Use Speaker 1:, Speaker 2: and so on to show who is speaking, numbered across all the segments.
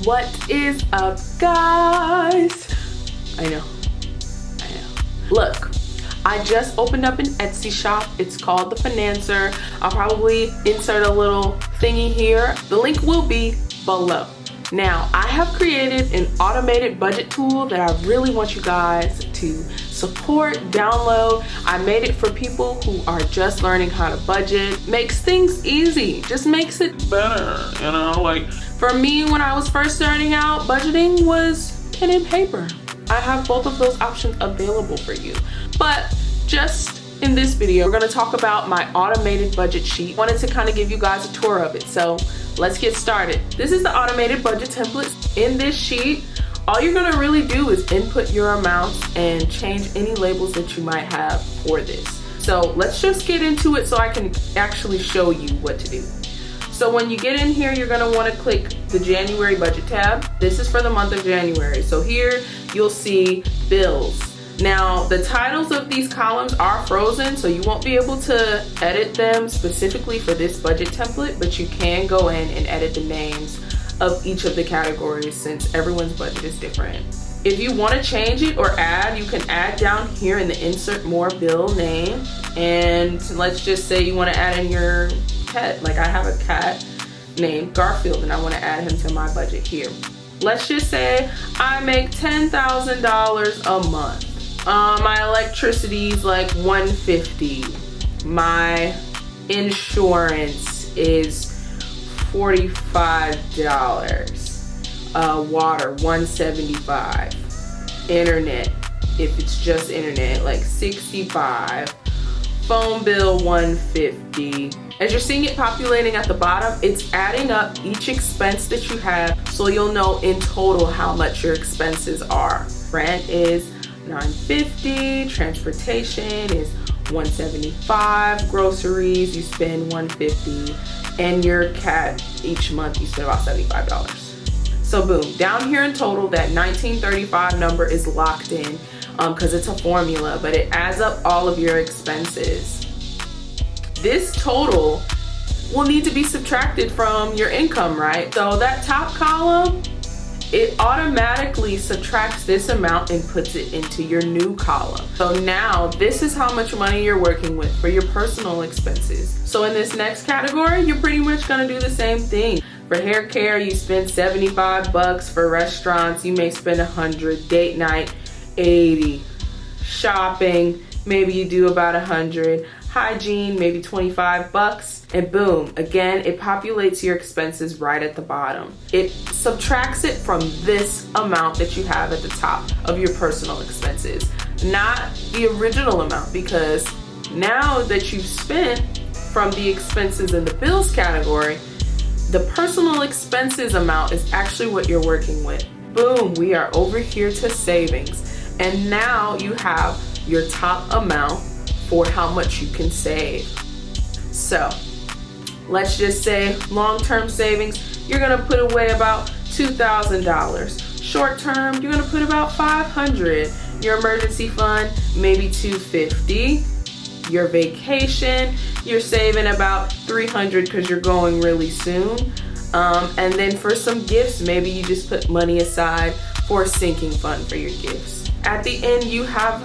Speaker 1: What is up, guys? I know. Look, I just opened up an Etsy shop. It's called TheFinancer. I'll probably insert a little thingy here. The link will be below. Now, I have created an automated budget tool that I really want you guys to support, download. I made it for people who are just learning how to budget. Makes things easy, just makes it better, you know? Like, for me, when I was first starting out, budgeting was pen and paper. I have both of those options available for you. But just in this video, we're gonna talk about my automated budget sheet. Wanted to kind of give you guys a tour of it. So let's get started. This is the automated budget template. In this sheet, all you're gonna really do is input your amounts and change any labels that you might have for this. So let's just get into it so I can actually show you what to do. So when you get in here, you're gonna wanna click the January budget tab. This is for the month of January. So here you'll see bills. Now, the titles of these columns are frozen, so you won't be able to edit them specifically for this budget template, but you can go in and edit the names of each of the categories since everyone's budget is different. If you want to change it or add, you can add down here in the insert more bill name. And let's just say you want to add in your pet. Like I have a cat named Garfield and I want to add him to my budget here. Let's just say I make $10,000 a month. My electricity is like $150. My insurance is $45. Water, $175. Internet, if it's just internet, like $65. Phone bill, $150. As you're seeing it populating at the bottom, it's adding up each expense that you have so you'll know in total how much your expenses are. Rent is $950, transportation is $175, groceries you spend $150, and your cat each month you spend about $75. So boom, down here in total, that $1935 number is locked in because it's a formula, but it adds up all of your expenses. This total will need to be subtracted from your income, right? So that top column, it automatically subtracts this amount and puts it into your new column. So now this is how much money you're working with for your personal expenses. So in this next category, you're pretty much gonna do the same thing. For hair care, you spend $75. For restaurants, you may spend $100. Date night, $80. Shopping, maybe you do about $100. Hygiene, maybe $25. And boom, again, it populates your expenses right at the bottom. It subtracts it from this amount that you have at the top of your personal expenses, not the original amount, because now that you've spent from the expenses in the bills category, the personal expenses amount is actually what you're working with. Boom, we are over here to savings. And now you have your top amount for how much you can save. So let's just say long-term savings, you're gonna put away about $2,000. Short-term, you're gonna put about $500. Your emergency fund, maybe $250. Your vacation, you're saving about $300 because you're going really soon. And then for some gifts, maybe you just put money aside for a sinking fund for your gifts. At the end, you have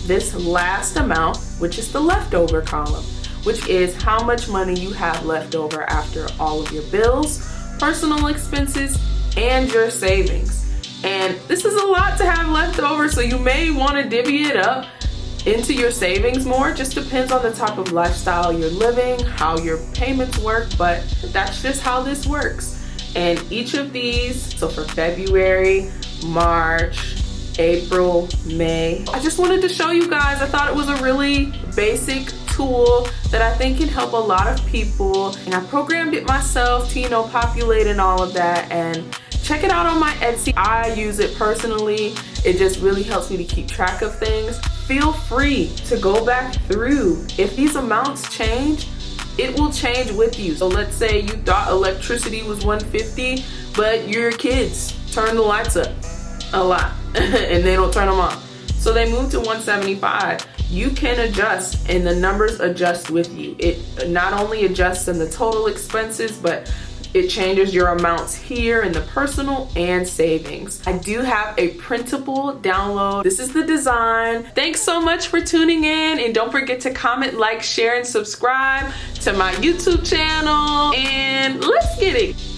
Speaker 1: this last amount, which is the leftover column, which is how much money you have left over after all of your bills, personal expenses, and your savings. And this is a lot to have left over, so you may want to divvy it up into your savings more. Just depends on the type of lifestyle you're living, how your payments work, but that's just how this works. And each of these, so for February, March, April, May, I just wanted to show you guys. I thought it was a really basic tool that I think can help a lot of people, and I programmed it myself to, you know, populate and all of that. And check it out on my Etsy. I use it personally. It just really helps me to keep track of things. Feel free to go back through. If these amounts change, it will change with you. So let's say you thought electricity was $150, but your kids turn the lights up a lot and they don't turn them on. So they move to $175. You can adjust and the numbers adjust with you. It not only adjusts in the total expenses, but It changes your amounts here in the personal and savings. I do have a printable download. This is the design. Thanks so much for tuning in, and don't forget to comment, like, share, and subscribe to my YouTube channel, and let's get it.